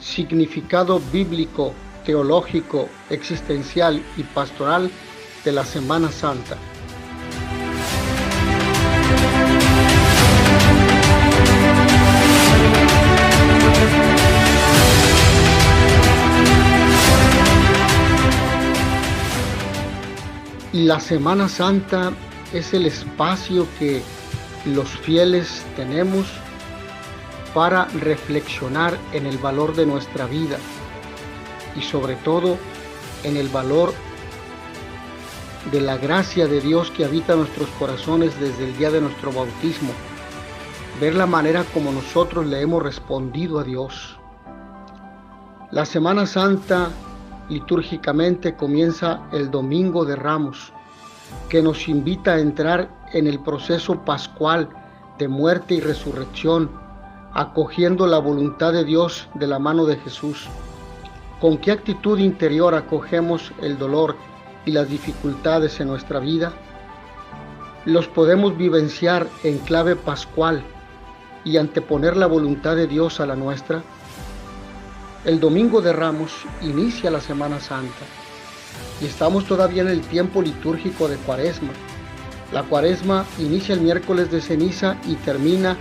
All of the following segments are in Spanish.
Significado bíblico, teológico, existencial y pastoral de la Semana Santa. La Semana Santa es el espacio que los fieles tenemos para reflexionar en el valor de nuestra vida y sobre todo en el valor de la gracia de Dios que habita en nuestros corazones desde el día de nuestro bautismo. Ver la manera como nosotros le hemos respondido a Dios. La Semana Santa litúrgicamente comienza el Domingo de Ramos, que nos invita a entrar en el proceso pascual de muerte y resurrección, acogiendo la voluntad de Dios de la mano de Jesús. ¿Con qué actitud interior acogemos el dolor y las dificultades en nuestra vida? Los podemos vivenciar en clave pascual y anteponer la voluntad de Dios a la nuestra. El Domingo de Ramos inicia la Semana Santa y estamos todavía en el tiempo litúrgico de Cuaresma. La Cuaresma inicia el miércoles de ceniza y termina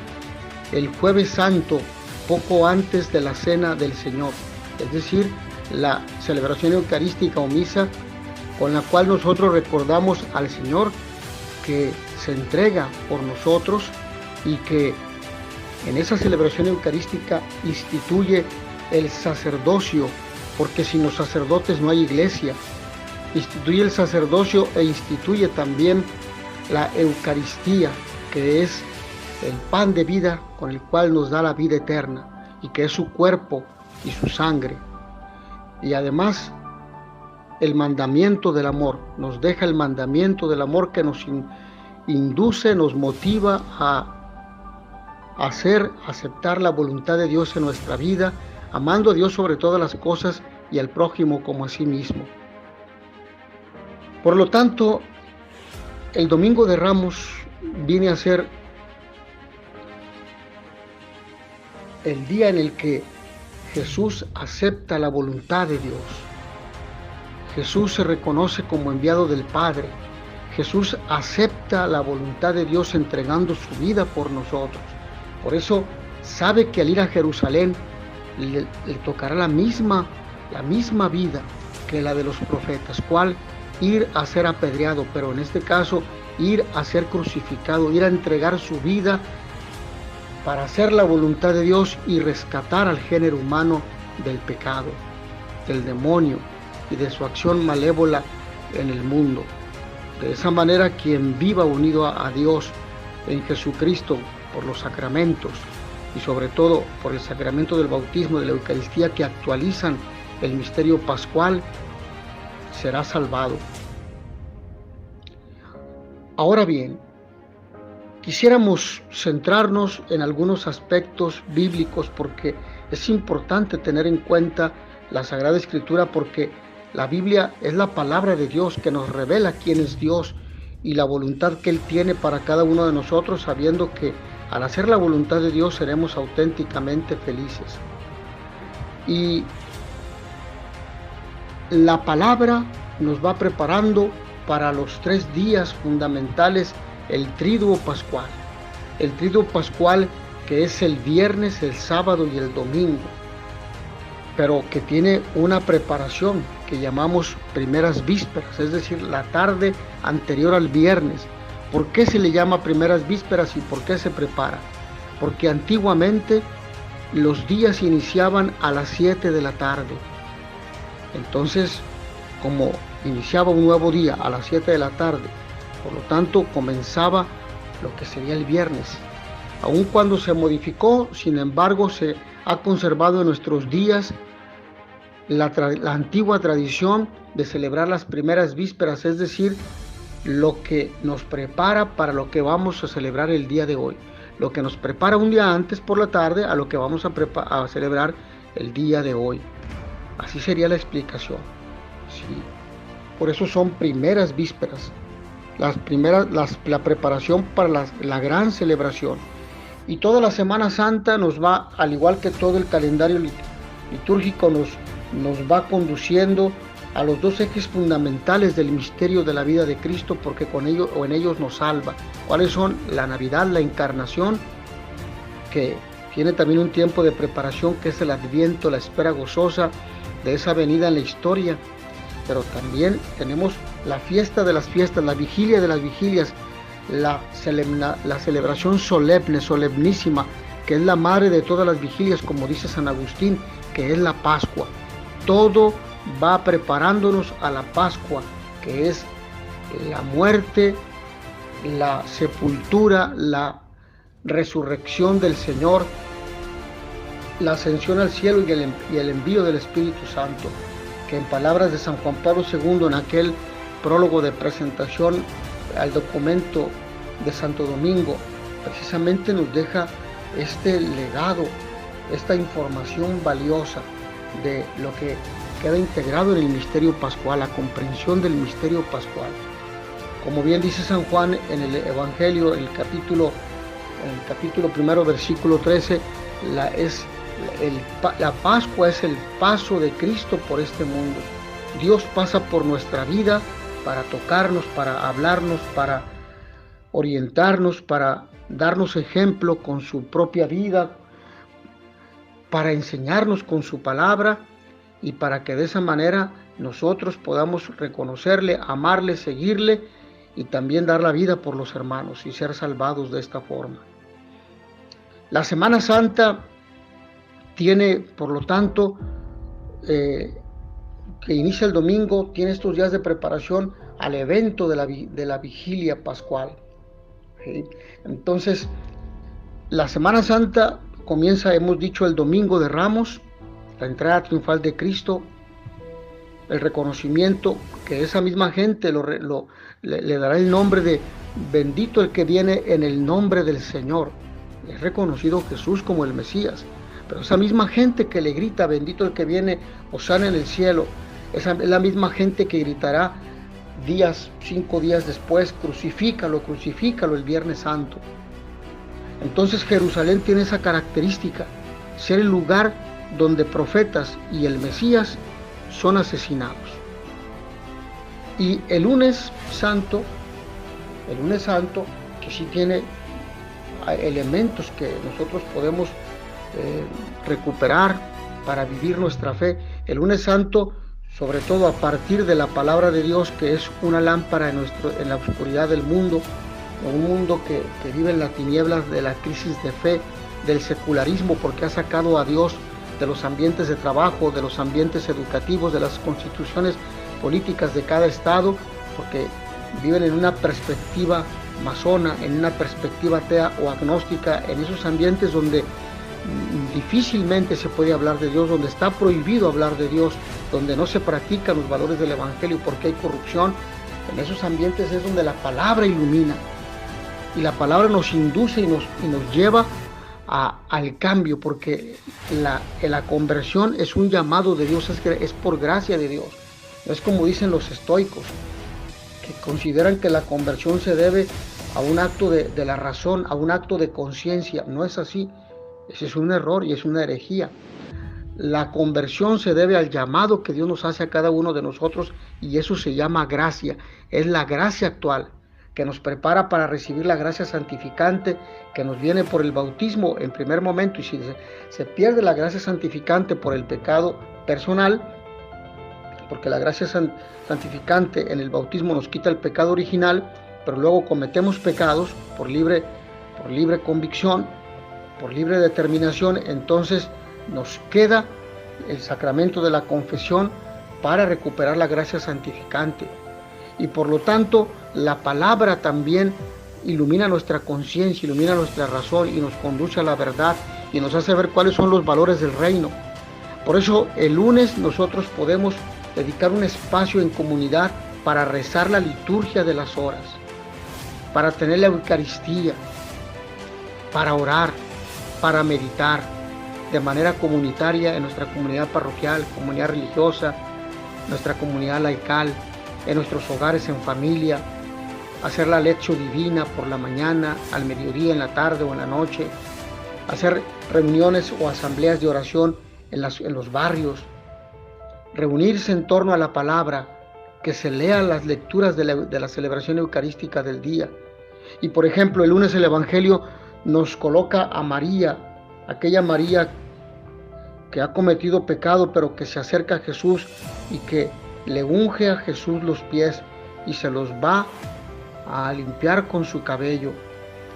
el Jueves Santo, poco antes de la Cena del Señor, es decir, la celebración eucarística o misa con la cual nosotros recordamos al Señor que se entrega por nosotros y que en esa celebración eucarística instituye el sacerdocio, porque sin los sacerdotes no hay iglesia. Instituye el sacerdocio e instituye también la Eucaristía, que es el pan de vida con el cual nos da la vida eterna y que es su cuerpo y su sangre. Y además el mandamiento del amor, nos deja el mandamiento del amor que nos induce, nos motiva a aceptar la voluntad de Dios en nuestra vida, amando a Dios sobre todas las cosas y al prójimo como a sí mismo. Por lo tanto, el Domingo de Ramos viene a ser el día en el que Jesús acepta la voluntad de Dios. Jesús se reconoce como enviado del Padre. Jesús acepta la voluntad de Dios entregando su vida por nosotros. Por eso sabe que al ir a Jerusalén le tocará la misma vida que la de los profetas. ¿Cuál? Ir a ser apedreado, pero en este caso ir a ser crucificado, ir a entregar su vida para hacer la voluntad de Dios y rescatar al género humano del pecado, del demonio y de su acción malévola en el mundo. De esa manera, quien viva unido a Dios en Jesucristo por los sacramentos y sobre todo por el sacramento del bautismo, de la Eucaristía, que actualizan el misterio pascual, será salvado. Ahora bien, quisiéramos centrarnos en algunos aspectos bíblicos porque es importante tener en cuenta la Sagrada Escritura, porque la Biblia es la palabra de Dios que nos revela quién es Dios y la voluntad que Él tiene para cada uno de nosotros, sabiendo que al hacer la voluntad de Dios seremos auténticamente felices. Y la palabra nos va preparando para los 3 días fundamentales, el Triduo Pascual. El Triduo Pascual, que es el viernes, el sábado y el domingo, pero que tiene una preparación que llamamos primeras vísperas, es decir, la tarde anterior al viernes. ¿Por qué se le llama primeras vísperas y por qué se prepara? Porque antiguamente los días iniciaban a las 7 de la tarde. Entonces, como iniciaba un nuevo día a las 7 de la tarde, por lo tanto comenzaba lo que sería el viernes. Aun cuando se modificó, sin embargo, se ha conservado en nuestros días la antigua tradición de celebrar las primeras vísperas, es decir, lo que nos prepara para lo que vamos a celebrar el día de hoy, lo que nos prepara un día antes por la tarde a lo que vamos a celebrar el día de hoy. Así sería la explicación. Sí. Por eso son primeras vísperas, la preparación para la gran celebración. Y toda la Semana Santa nos va, al igual que todo el calendario litúrgico nos va conduciendo a los dos ejes fundamentales del misterio de la vida de Cristo, porque con ellos o en ellos nos salva. ¿Cuáles son? La Navidad, la Encarnación, que tiene también un tiempo de preparación, que es el Adviento, la espera gozosa de esa venida en la historia. Pero también tenemos la fiesta de las fiestas, la vigilia de las vigilias, la celebración solemne, solemnísima, que es la madre de todas las vigilias, como dice San Agustín, que es la Pascua. Todo va preparándonos a la Pascua, que es la muerte, la sepultura, la resurrección del Señor, la ascensión al cielo y el envío del Espíritu Santo, que en palabras de San Juan Pablo II, en aquel prólogo de presentación al documento de Santo Domingo, precisamente nos deja este legado, esta información valiosa de lo que queda integrado en el misterio pascual, la comprensión del misterio pascual. Como bien dice San Juan en el Evangelio, en el capítulo 1, versículo 13, la Pascua es el paso de Cristo por este mundo. Dios pasa por nuestra vida para tocarnos, para hablarnos, para orientarnos, para darnos ejemplo con su propia vida, para enseñarnos con su palabra y para que de esa manera nosotros podamos reconocerle, amarle, seguirle y también dar la vida por los hermanos y ser salvados de esta forma. La Semana Santa tiene, por lo tanto, que inicia el domingo, tiene estos días de preparación al evento de la vigilia pascual. ¿Sí? Entonces, la Semana Santa comienza, hemos dicho, el Domingo de Ramos, la entrada triunfal de Cristo, el reconocimiento que esa misma gente le dará el nombre de bendito el que viene en el nombre del Señor. Es reconocido Jesús como el Mesías, pero esa misma gente que le grita bendito el que viene, hosana en el cielo, esa es la misma gente que gritará 5 días después, crucifícalo, crucifícalo, el Viernes Santo. Entonces Jerusalén tiene esa característica, ser el lugar donde profetas y el Mesías son asesinados. Y el lunes santo, que sí tiene elementos que nosotros podemos recuperar para vivir nuestra fe. El lunes santo, sobre todo a partir de la palabra de Dios, que es una lámpara en la oscuridad del mundo, un mundo que vive en las tinieblas de la crisis de fe, del secularismo, porque ha sacado a Dios de los ambientes de trabajo, de los ambientes educativos, de las constituciones políticas de cada estado, porque viven en una perspectiva masona, en una perspectiva atea o agnóstica, en esos ambientes donde difícilmente se puede hablar de Dios, donde está prohibido hablar de Dios, donde no se practican los valores del Evangelio porque hay corrupción. En esos ambientes es donde la palabra ilumina y la palabra nos induce y nos lleva al cambio, porque la conversión es un llamado de Dios, es por gracia de Dios. No es como dicen los estoicos, que consideran que la conversión se debe a un acto de la razón, a un acto de conciencia. No es así. Ese es un error y es una herejía. La conversión se debe al llamado que Dios nos hace a cada uno de nosotros, y eso se llama gracia. Es la gracia actual que nos prepara para recibir la gracia santificante que nos viene por el bautismo en primer momento. Y si se pierde la gracia santificante por el pecado personal, porque la gracia santificante en el bautismo nos quita el pecado original, pero luego cometemos pecados por libre convicción, por libre determinación, entonces nos queda el sacramento de la confesión para recuperar la gracia santificante. Y por lo tanto, la palabra también ilumina nuestra conciencia, ilumina nuestra razón y nos conduce a la verdad y nos hace ver cuáles son los valores del reino. Por eso el lunes nosotros podemos dedicar un espacio en comunidad para rezar la liturgia de las horas, para tener la Eucaristía, para orar, para meditar de manera comunitaria en nuestra comunidad parroquial, comunidad religiosa, nuestra comunidad laical, en nuestros hogares en familia, hacer la lectio divina por la mañana, al mediodía, en la tarde o en la noche, hacer reuniones o asambleas de oración en los barrios, reunirse en torno a la palabra, que se lean las lecturas de la celebración eucarística del día. Y por ejemplo, el lunes el Evangelio nos coloca a María, aquella María que ha cometido pecado, pero que se acerca a Jesús y que le unge a Jesús los pies y se los va a limpiar con su cabello.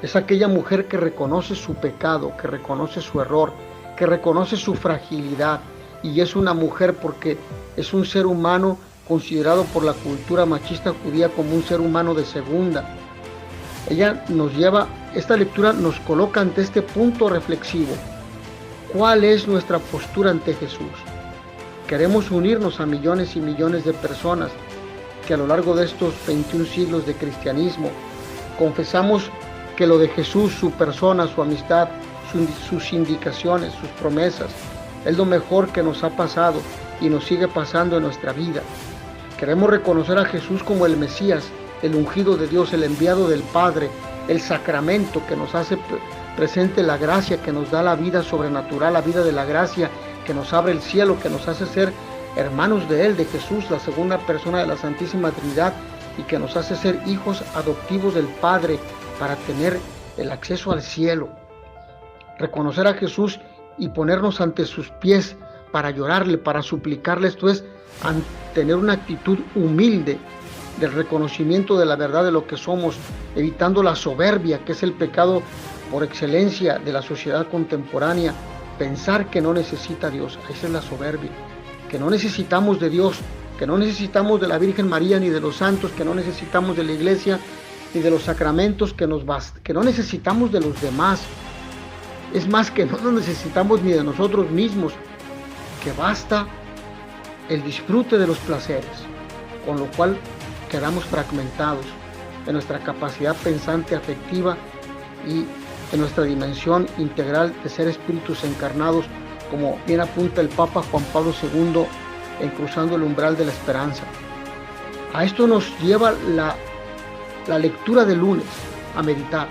Es aquella mujer que reconoce su pecado, que reconoce su error, que reconoce su fragilidad, y es una mujer porque es un ser humano considerado por la cultura machista judía como un ser humano de segunda. Esta lectura nos coloca ante este punto reflexivo. ¿Cuál es nuestra postura ante Jesús? Queremos unirnos a millones y millones de personas que a lo largo de estos 21 siglos de cristianismo confesamos que lo de Jesús, su persona, su amistad, sus indicaciones, sus promesas, es lo mejor que nos ha pasado y nos sigue pasando en nuestra vida. Queremos reconocer a Jesús como el Mesías, el ungido de Dios, el enviado del Padre, el sacramento que nos hace presente la gracia, que nos da la vida sobrenatural, la vida de la gracia, que nos abre el cielo, que nos hace ser hermanos de Él, de Jesús, la segunda persona de la Santísima Trinidad, y que nos hace ser hijos adoptivos del Padre para tener el acceso al cielo. Reconocer a Jesús y ponernos ante sus pies para llorarle, para suplicarle, esto es, tener una actitud humilde del reconocimiento de la verdad de lo que somos, evitando la soberbia, que es el pecado por excelencia de la sociedad contemporánea. Pensar que no necesita a Dios, esa es la soberbia, que no necesitamos de Dios, que no necesitamos de la Virgen María ni de los santos, que no necesitamos de la iglesia ni de los sacramentos, que no necesitamos de los demás. Es más, que no nos necesitamos ni de nosotros mismos, que basta el disfrute de los placeres, con lo cual quedamos fragmentados en nuestra capacidad pensante, afectiva y en nuestra dimensión integral de ser espíritus encarnados, como bien apunta el Papa Juan Pablo II en Cruzando el Umbral de la Esperanza. A esto nos lleva la lectura del lunes, a meditar.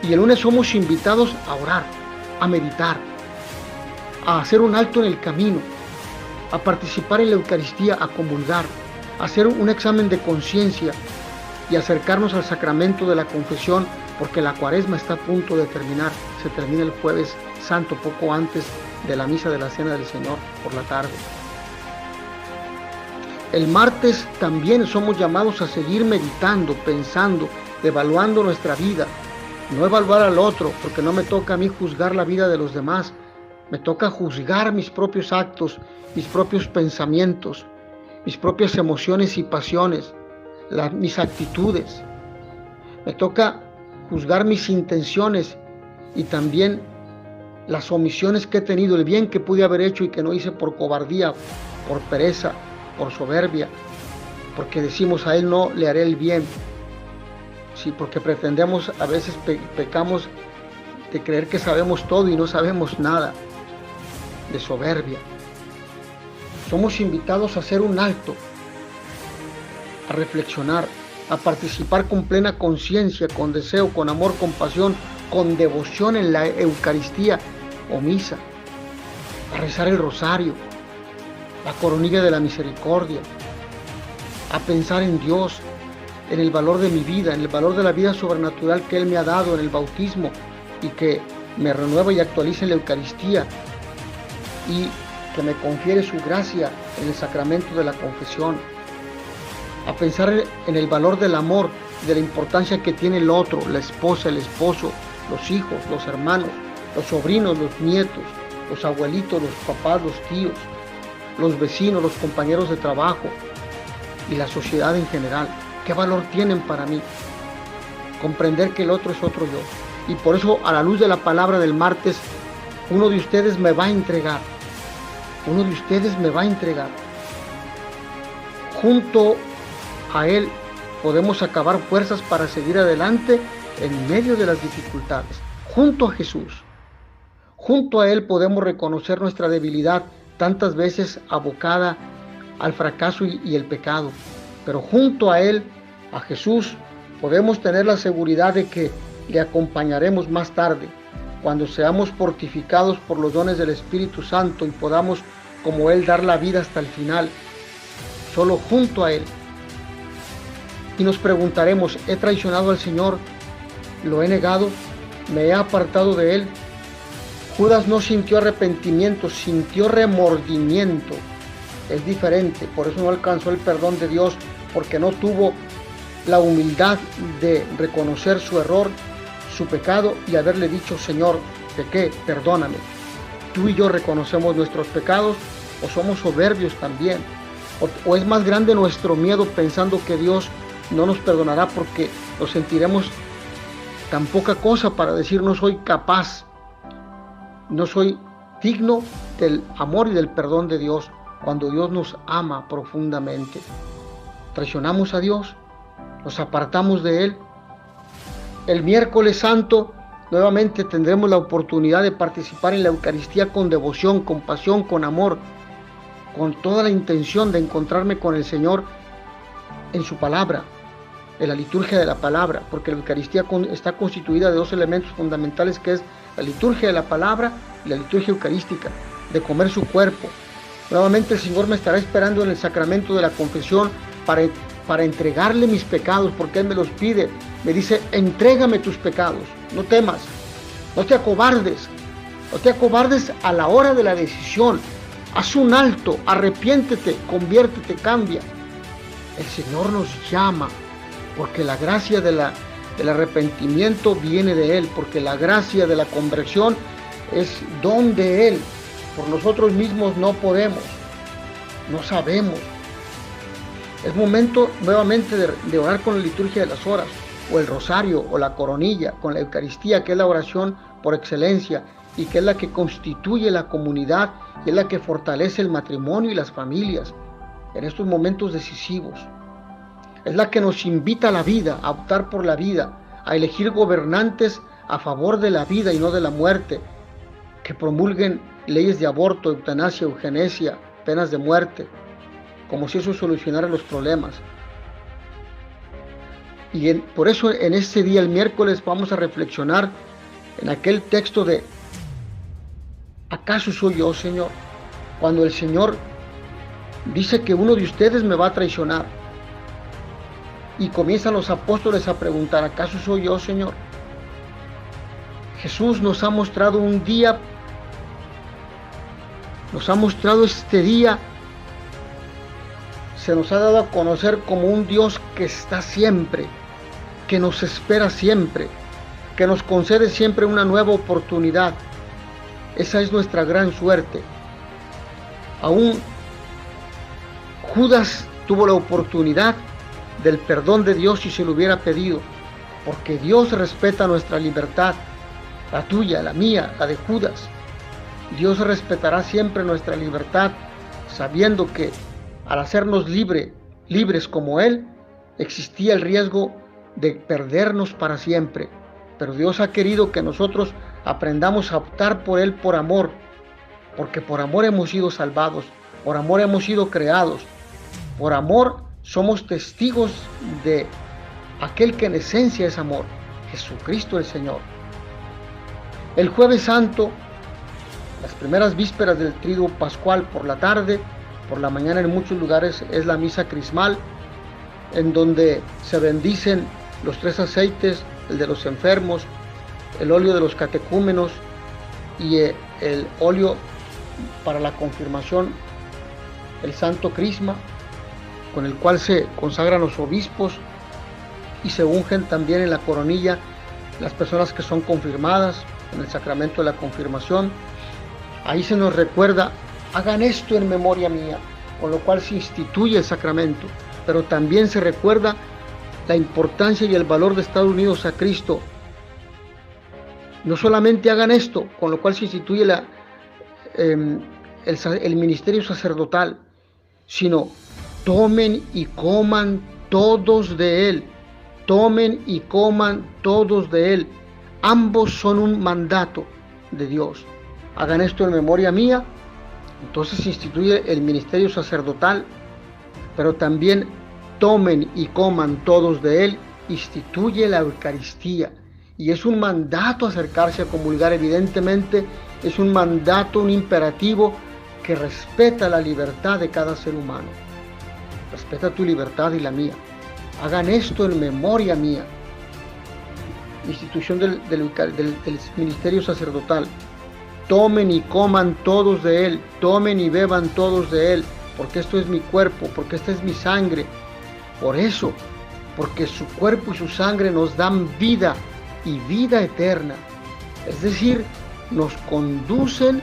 Y el lunes somos invitados a orar, a meditar, a hacer un alto en el camino, a participar en la Eucaristía, a comulgar, a hacer un examen de conciencia y acercarnos al sacramento de la confesión, porque la Cuaresma está a punto de terminar. Se termina el Jueves Santo, poco antes de la misa de la Cena del Señor por la tarde. El martes también somos llamados a seguir meditando, pensando, evaluando nuestra vida. No evaluar al otro, porque no me toca a mí juzgar la vida de los demás. Me toca juzgar mis propios actos, mis propios pensamientos, mis propias emociones y pasiones, mis actitudes. Me toca juzgar mis intenciones y también las omisiones que he tenido, el bien que pude haber hecho y que no hice por cobardía, por pereza, por soberbia, porque decimos a Él no le haré el bien. Sí, porque pretendemos, a veces pecamos de creer que sabemos todo y no sabemos nada, de soberbia. Somos invitados a hacer un alto, a reflexionar, a participar con plena conciencia, con deseo, con amor, con pasión, con devoción en la Eucaristía o misa, a rezar el rosario, la coronilla de la misericordia, a pensar en Dios, en el valor de mi vida, en el valor de la vida sobrenatural que Él me ha dado en el bautismo y que me renueva y actualiza en la Eucaristía y que me confiere su gracia en el sacramento de la confesión, a pensar en el valor del amor, de la importancia que tiene el otro, la esposa, el esposo, los hijos, los hermanos, los sobrinos, los nietos, los abuelitos, los papás, los tíos, los vecinos, los compañeros de trabajo y la sociedad en general. ¿Qué valor tienen para mí? Comprender que el otro es otro yo. Y por eso, a la luz de la palabra del martes, uno de ustedes me va a entregar. Uno de ustedes me va a entregar. Junto a Él podemos acabar fuerzas para seguir adelante en medio de las dificultades. Junto a Jesús. Junto a Él podemos reconocer nuestra debilidad, tantas veces abocada al fracaso y el pecado. Pero junto a Él, a Jesús, podemos tener la seguridad de que le acompañaremos más tarde, cuando seamos fortificados por los dones del Espíritu Santo y podamos, como Él, dar la vida hasta el final, solo junto a Él. Y nos preguntaremos, ¿he traicionado al Señor? ¿Lo he negado? ¿Me he apartado de Él? Judas no sintió arrepentimiento, sintió remordimiento. Es diferente, por eso no alcanzó el perdón de Dios, porque no tuvo la humildad de reconocer su error, su pecado y haberle dicho: Señor, pequé, perdóname. Tú y yo reconocemos nuestros pecados, o somos soberbios también, o es más grande nuestro miedo pensando que Dios no nos perdonará porque lo sentiremos tan poca cosa para decir: no soy capaz, no soy digno del amor y del perdón de Dios, cuando Dios nos ama profundamente. Traicionamos a Dios, nos apartamos de Él. El miércoles santo nuevamente tendremos la oportunidad de participar en la Eucaristía con devoción, con pasión, con amor, con toda la intención de encontrarme con el Señor en su palabra, en la liturgia de la palabra, porque la Eucaristía está constituida de dos elementos fundamentales, que es la liturgia de la palabra y la liturgia eucarística, de comer su cuerpo. Nuevamente el Señor me estará esperando en el sacramento de la confesión para entregarle mis pecados, porque Él me los pide. Me dice: entrégame tus pecados, no temas, no te acobardes a la hora de la decisión. Haz un alto, arrepiéntete, conviértete, cambia. El Señor nos llama, porque la gracia del arrepentimiento viene de Él, porque la gracia de la conversión es don de Él. Por nosotros mismos no podemos, no sabemos. Es momento nuevamente de orar con la liturgia de las horas, o el rosario, o la coronilla, con la Eucaristía, que es la oración por excelencia, y que es la que constituye la comunidad, y es la que fortalece el matrimonio y las familias en estos momentos decisivos. Es la que nos invita a la vida, a optar por la vida, a elegir gobernantes a favor de la vida y no de la muerte, que promulguen leyes de aborto, eutanasia, eugenesia, penas de muerte, como si eso solucionara los problemas. Y por eso en este día, el miércoles, vamos a reflexionar en aquel texto de: ¿acaso soy yo, Señor? Cuando el Señor dice que uno de ustedes me va a traicionar, y comienzan los apóstoles a preguntar: ¿acaso soy yo, Señor? Jesús nos ha mostrado un día, nos ha mostrado este día, se nos ha dado a conocer como un Dios que está siempre, que nos espera siempre, que nos concede siempre una nueva oportunidad. Esa es nuestra gran suerte. Aún Judas tuvo la oportunidad del perdón de Dios si se lo hubiera pedido, porque Dios respeta nuestra libertad, la tuya, la mía, la de Judas. Dios respetará siempre nuestra libertad, sabiendo que al hacernos libres como Él, existía el riesgo de perdernos para siempre. Pero Dios ha querido que nosotros aprendamos a optar por Él por amor, porque por amor hemos sido salvados, por amor hemos sido creados, por amor somos testigos de aquel que en esencia es amor, Jesucristo el Señor. El Jueves Santo, las primeras vísperas del Triduo Pascual, por la tarde, por la mañana en muchos lugares es la misa crismal, en donde se bendicen los 3 aceites, el de los enfermos, el óleo de los catecúmenos y el óleo para la confirmación, el santo crisma, con el cual se consagran los obispos y se ungen también en la coronilla las personas que son confirmadas en el sacramento de la confirmación. Ahí se nos recuerda: hagan esto en memoria mía, con lo cual se instituye el sacramento, pero también se recuerda la importancia y el valor de estar unidos a Cristo. No solamente hagan esto, con lo cual se instituye el ministerio sacerdotal, sino tomen y coman todos de él, tomen y coman todos de él. Ambos son un mandato de Dios. Hagan esto en memoria mía. Entonces se instituye el ministerio sacerdotal, pero también tomen y coman todos de él, instituye la Eucaristía. Y es un mandato acercarse a comulgar. Evidentemente es un mandato, un imperativo que respeta la libertad de cada ser humano. Respeta tu libertad y la mía. Hagan esto en memoria mía. Institución del ministerio sacerdotal. Tomen y coman todos de él, tomen y beban todos de él, porque esto es mi cuerpo, porque esta es mi sangre. Por eso, porque su cuerpo y su sangre nos dan vida y vida eterna. Es decir, nos conducen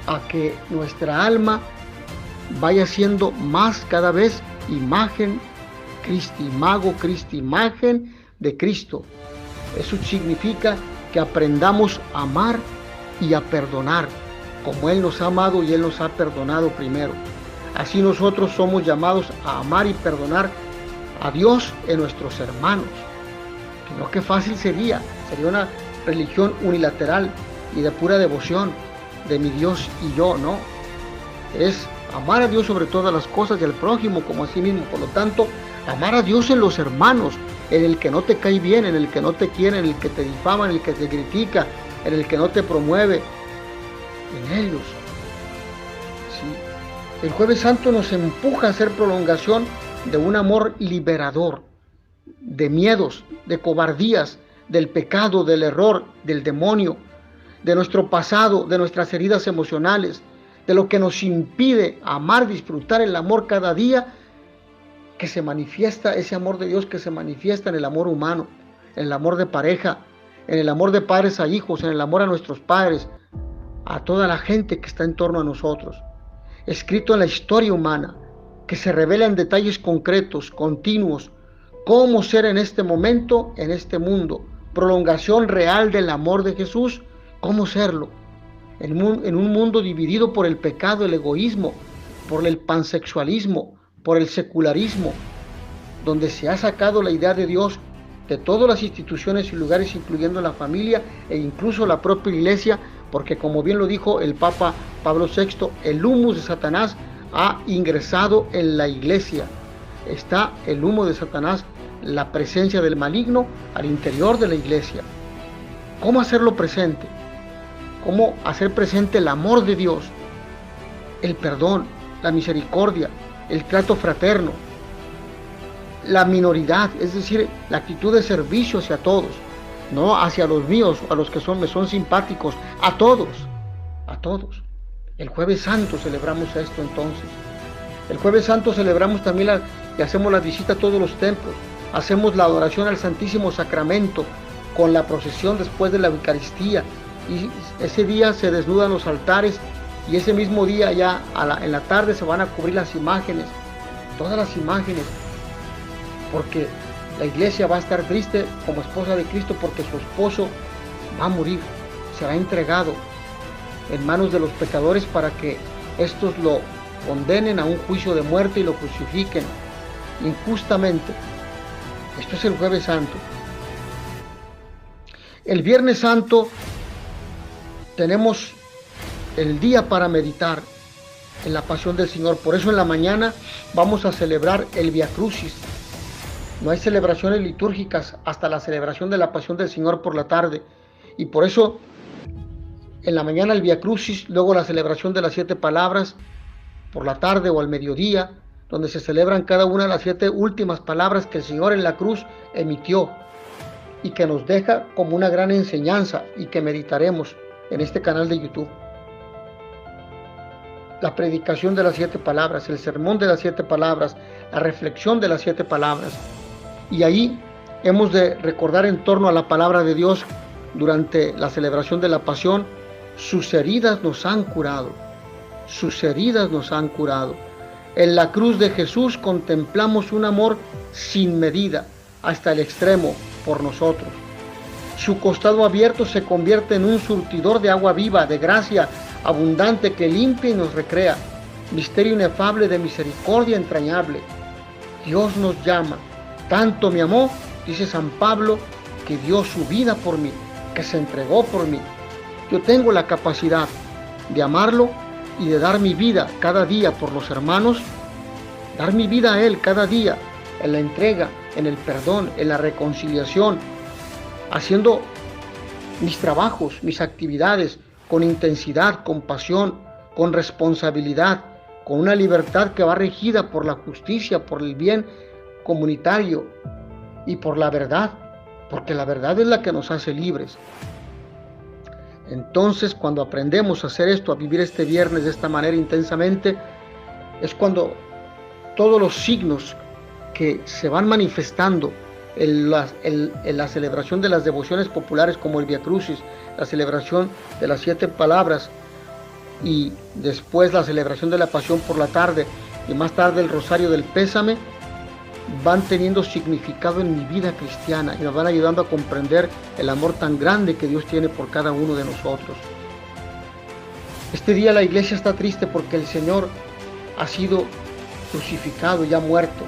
a que nuestra alma vaya siendo más cada vez imagen Cristi, imago Christi, imagen de Cristo. Eso significa que aprendamos a amar y a perdonar, como Él nos ha amado y Él nos ha perdonado primero. Así nosotros somos llamados a amar y perdonar a Dios en nuestros hermanos. No, qué fácil sería una religión unilateral y de pura devoción de mi Dios y yo, no. Es amar a Dios sobre todas las cosas y al prójimo como a sí mismo. Por lo tanto, amar a Dios en los hermanos, en el que no te cae bien, en el que no te quiere, en el que te difama, en el que te critica, en el que no te promueve, en ellos. ¿Sí? El Jueves Santo nos empuja a hacer prolongación de un amor liberador, de miedos, de cobardías, del pecado, del error, del demonio, de nuestro pasado, de nuestras heridas emocionales, de lo que nos impide amar, disfrutar el amor cada día, que se manifiesta, ese amor de Dios que se manifiesta en el amor humano, en el amor de pareja, en el amor de padres a hijos, en el amor a nuestros padres, a toda la gente que está en torno a nosotros. Escrito en la historia humana, que se revela en detalles concretos, continuos, cómo ser en este momento, en este mundo, prolongación real del amor de Jesús, cómo serlo, en un mundo dividido por el pecado, el egoísmo, por el pansexualismo, por el secularismo, donde se ha sacado la idea de Dios de todas las instituciones y lugares, incluyendo la familia e incluso la propia iglesia, porque como bien lo dijo el Papa Pablo VI, el humus de Satanás ha ingresado en la iglesia. Está el humo de Satanás, la presencia del maligno al interior de la iglesia. ¿Cómo hacerlo presente? ¿Cómo hacer presente el amor de Dios? El perdón, la misericordia, el trato fraterno, la minoridad, es decir, la actitud de servicio hacia todos, no hacia los míos, a los que me son simpáticos, a todos. El Jueves Santo celebramos esto entonces. El Jueves Santo celebramos también y hacemos la visita a todos los templos, hacemos la adoración al Santísimo Sacramento con la procesión después de la Eucaristía, y ese día se desnudan los altares y ese mismo día ya en la tarde se van a cubrir las imágenes, todas las imágenes, porque la iglesia va a estar triste como esposa de Cristo porque su esposo va a morir, será entregado en manos de los pecadores para que estos lo condenen a un juicio de muerte y lo crucifiquen injustamente. Esto es el Jueves Santo. El Viernes Santo tenemos el día para meditar en la pasión del Señor. Por eso en la mañana vamos a celebrar el Via Crucis. No hay celebraciones litúrgicas hasta la celebración de la pasión del Señor por la tarde. Y por eso en la mañana el Via Crucis, luego la celebración de las 7 palabras por la tarde o al mediodía, donde se celebran cada una de las 7 últimas palabras que el Señor en la cruz emitió y que nos deja como una gran enseñanza y que meditaremos en este canal de YouTube. La predicación de las 7 palabras, el sermón de las 7 palabras, la reflexión de las 7 palabras. Y ahí hemos de recordar en torno a la palabra de Dios durante la celebración de la pasión, sus heridas nos han curado, sus heridas nos han curado. En la cruz de Jesús contemplamos un amor sin medida, hasta el extremo, por nosotros. Su costado abierto se convierte en un surtidor de agua viva, de gracia abundante que limpia y nos recrea, misterio inefable de misericordia entrañable. Dios nos llama, tanto me amó, dice San Pablo, que dio su vida por mí, que se entregó por mí. Yo tengo la capacidad de amarlo y de dar mi vida cada día por los hermanos, dar mi vida a Él cada día, en la entrega, en el perdón, en la reconciliación, haciendo mis trabajos, mis actividades con intensidad, con pasión, con responsabilidad, con una libertad que va regida por la justicia, por el bien comunitario y por la verdad, porque la verdad es la que nos hace libres. Entonces, cuando aprendemos a hacer esto, a vivir este viernes de esta manera intensamente, es cuando todos los signos que se van manifestando en la celebración de las devociones populares, como el Vía Crucis, la celebración de las 7 palabras, y después la celebración de la Pasión por la tarde, y más tarde el Rosario del Pésame, van teniendo significado en mi vida cristiana y nos van ayudando a comprender el amor tan grande que Dios tiene por cada uno de nosotros. Este día la iglesia está triste porque el Señor ha sido crucificado y ha muerto.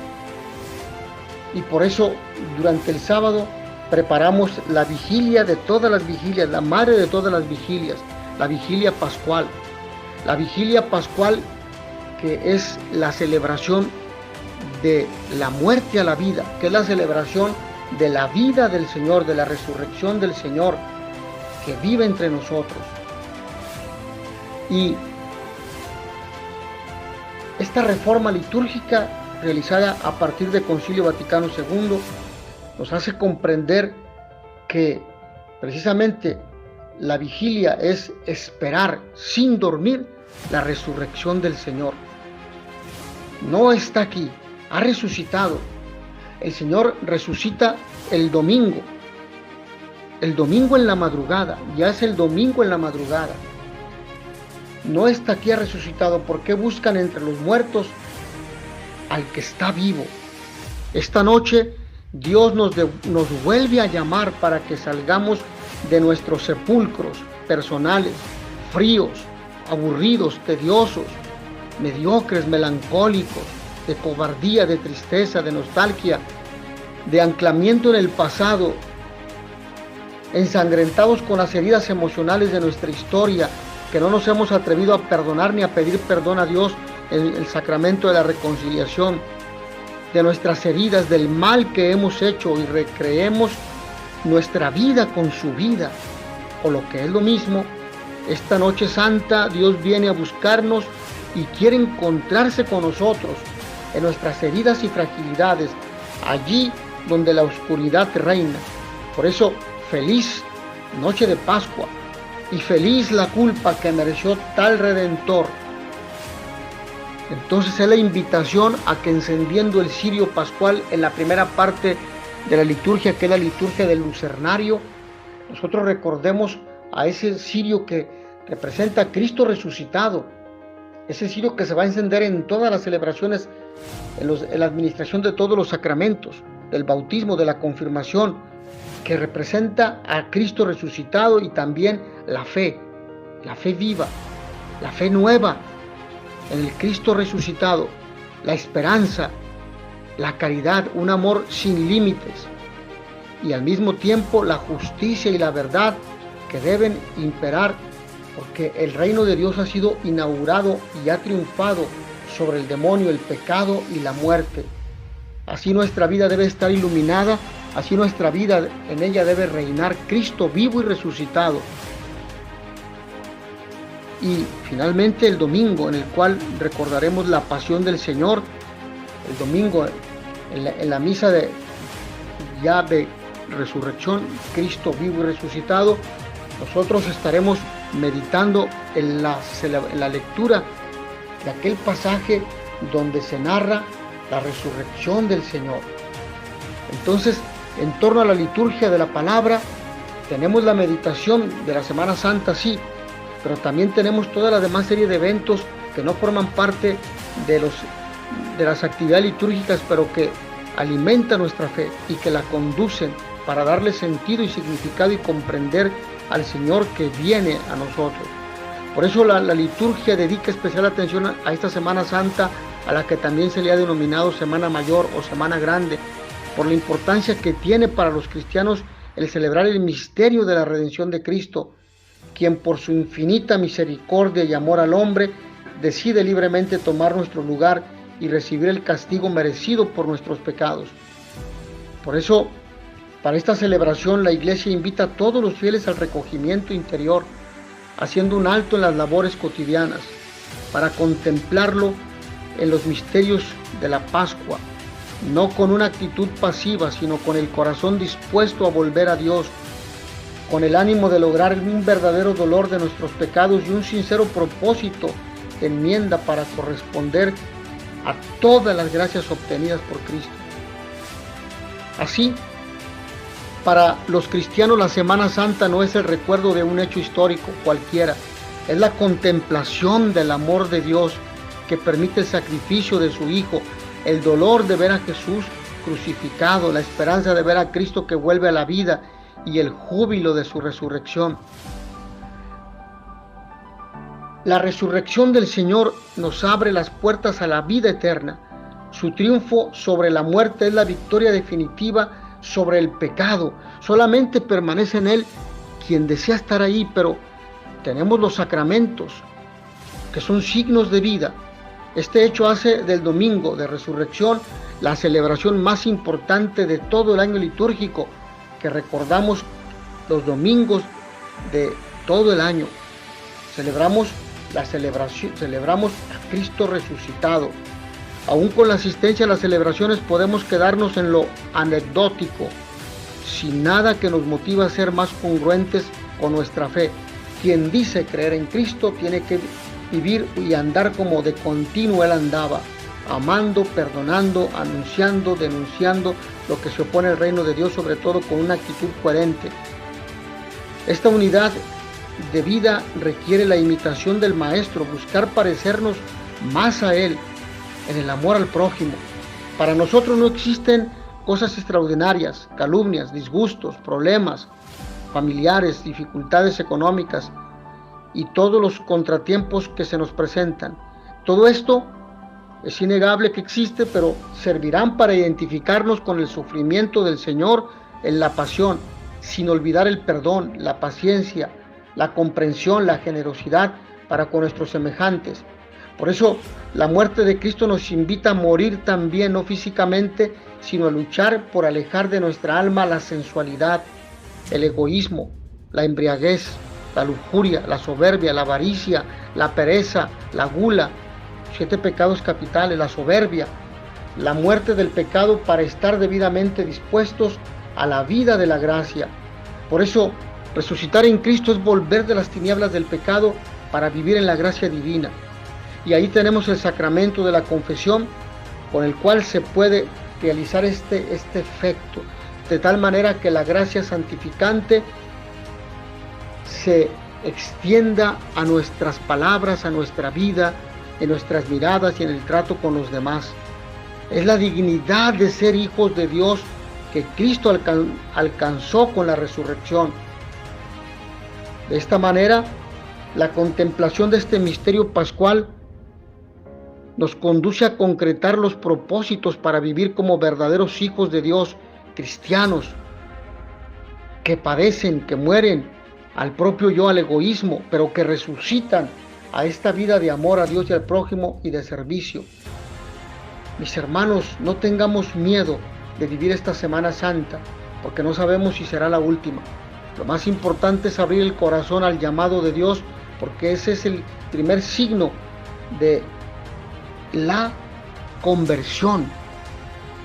Y por eso durante el sábado preparamos la vigilia de todas las vigilias, la madre de todas las vigilias, la vigilia pascual. La vigilia pascual, que es la celebración de la muerte a la vida, que es la celebración de la vida del Señor, de la resurrección del Señor, que vive entre nosotros. Y esta reforma litúrgica realizada a partir del Concilio Vaticano II nos hace comprender que precisamente la vigilia es esperar sin dormir la resurrección del Señor. No está aquí, ha resucitado. El Señor resucita el domingo en la madrugada, ya es el domingo en la madrugada. No está aquí, ha resucitado. ¿Por qué buscan entre los muertos al que está vivo? Esta noche Dios nos vuelve a llamar para que salgamos de nuestros sepulcros personales, fríos, aburridos, tediosos, mediocres, melancólicos, de cobardía, de tristeza, de nostalgia, de anclamiento en el pasado, ensangrentados con las heridas emocionales de nuestra historia, que no nos hemos atrevido a perdonar ni a pedir perdón a Dios en el sacramento de la reconciliación, de nuestras heridas, del mal que hemos hecho, y recreemos nuestra vida con su vida, o lo que es lo mismo. Esta noche santa Dios viene a buscarnos y quiere encontrarse con nosotros en nuestras heridas y fragilidades, allí donde la oscuridad reina. Por eso, feliz noche de Pascua, y feliz la culpa que mereció tal Redentor. Entonces es la invitación a que, encendiendo el cirio pascual en la primera parte de la liturgia, que es la liturgia del lucernario, nosotros recordemos a ese cirio que representa a Cristo resucitado, ese cirio que se va a encender en todas las celebraciones, en la administración de todos los sacramentos, del bautismo, de la confirmación, que representa a Cristo resucitado, y también la fe viva, la fe nueva en el Cristo resucitado, la esperanza, la caridad, un amor sin límites, y al mismo tiempo la justicia y la verdad que deben imperar, porque el reino de Dios ha sido inaugurado y ha triunfado sobre el demonio, el pecado y la muerte. Así nuestra vida debe estar iluminada, así nuestra vida, en ella debe reinar Cristo vivo y resucitado. Y finalmente el domingo, en el cual recordaremos la pasión del Señor, el domingo en la misa de resurrección, Cristo vivo y resucitado, nosotros estaremos meditando en la lectura de aquel pasaje donde se narra la resurrección del Señor. Entonces, en torno a la liturgia de la palabra, tenemos la meditación de la Semana Santa, sí, pero también tenemos toda la demás serie de eventos que no forman parte de las actividades litúrgicas, pero que alimentan nuestra fe y que la conducen para darle sentido y significado y comprender al Señor que viene a nosotros. Por eso la liturgia dedica especial atención a esta Semana Santa, a la que también se le ha denominado Semana Mayor o Semana Grande, por la importancia que tiene para los cristianos el celebrar el misterio de la redención de Cristo, quien por su infinita misericordia y amor al hombre decide libremente tomar nuestro lugar y recibir el castigo merecido por nuestros pecados. Por eso Para esta celebración, la Iglesia invita a todos los fieles al recogimiento interior, haciendo un alto en las labores cotidianas, para contemplarlo en los misterios de la Pascua, no con una actitud pasiva, sino con el corazón dispuesto a volver a Dios, con el ánimo de lograr un verdadero dolor de nuestros pecados y un sincero propósito de enmienda para corresponder a todas las gracias obtenidas por Cristo. Así, para los cristianos la Semana Santa no es el recuerdo de un hecho histórico cualquiera, es la contemplación del amor de Dios que permite el sacrificio de su Hijo, el dolor de ver a Jesús crucificado, la esperanza de ver a Cristo que vuelve a la vida y el júbilo de su resurrección. La resurrección del Señor nos abre las puertas a la vida eterna. Su triunfo sobre la muerte es la victoria definitiva sobre el pecado. Solamente permanece en Él quien desea estar ahí, pero tenemos los sacramentos, que son signos de vida. Este hecho hace del domingo de resurrección la celebración más importante de todo el año litúrgico, que recordamos los domingos de todo el año. Celebramos a Cristo resucitado. Aún con la asistencia a las celebraciones podemos quedarnos en lo anecdótico, sin nada que nos motive a ser más congruentes con nuestra fe. Quien dice creer en Cristo tiene que vivir y andar como de continuo Él andaba, amando, perdonando, anunciando, denunciando lo que se opone al reino de Dios, sobre todo con una actitud coherente. Esta unidad de vida requiere la imitación del Maestro, buscar parecernos más a Él en el amor al prójimo. Para nosotros no existen cosas extraordinarias, calumnias, disgustos, problemas familiares, dificultades económicas y todos los contratiempos que se nos presentan. Todo esto es innegable que existe, pero servirán para identificarnos con el sufrimiento del Señor en la pasión, sin olvidar el perdón, la paciencia, la comprensión, la generosidad para con nuestros semejantes. Por eso, la muerte de Cristo nos invita a morir también, no físicamente, sino a luchar por alejar de nuestra alma la sensualidad, el egoísmo, la embriaguez, la lujuria, la soberbia, la avaricia, la pereza, la gula, 7 pecados capitales, la soberbia, la muerte del pecado para estar debidamente dispuestos a la vida de la gracia. Por eso, resucitar en Cristo es volver de las tinieblas del pecado para vivir en la gracia divina. Y ahí tenemos el sacramento de la confesión, con el cual se puede realizar este efecto, de tal manera que la gracia santificante se extienda a nuestras palabras, a nuestra vida, en nuestras miradas y en el trato con los demás. Es la dignidad de ser hijos de Dios que Cristo alcanzó con la resurrección. De esta manera, la contemplación de este misterio pascual nos conduce a concretar los propósitos para vivir como verdaderos hijos de Dios, cristianos, que padecen, que mueren al propio yo, al egoísmo, pero que resucitan a esta vida de amor a Dios y al prójimo y de servicio. Mis hermanos, no tengamos miedo de vivir esta Semana Santa, porque no sabemos si será la última. Lo más importante es abrir el corazón al llamado de Dios, porque ese es el primer signo de la conversión,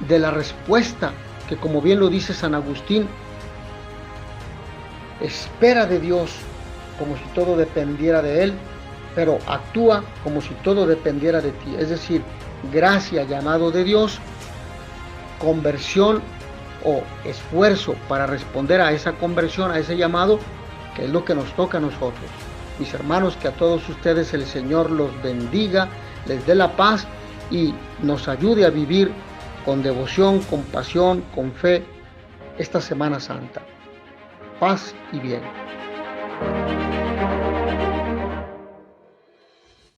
de la respuesta que, como bien lo dice San Agustín, espera de Dios como si todo dependiera de Él, pero actúa como si todo dependiera de ti. Es decir, gracia, llamado de Dios, conversión o esfuerzo para responder a esa conversión, a ese llamado, que es lo que nos toca a nosotros. Mis hermanos, que a todos ustedes el Señor los bendiga, les dé la paz y nos ayude a vivir con devoción, con pasión, con fe esta Semana Santa. Paz y bien.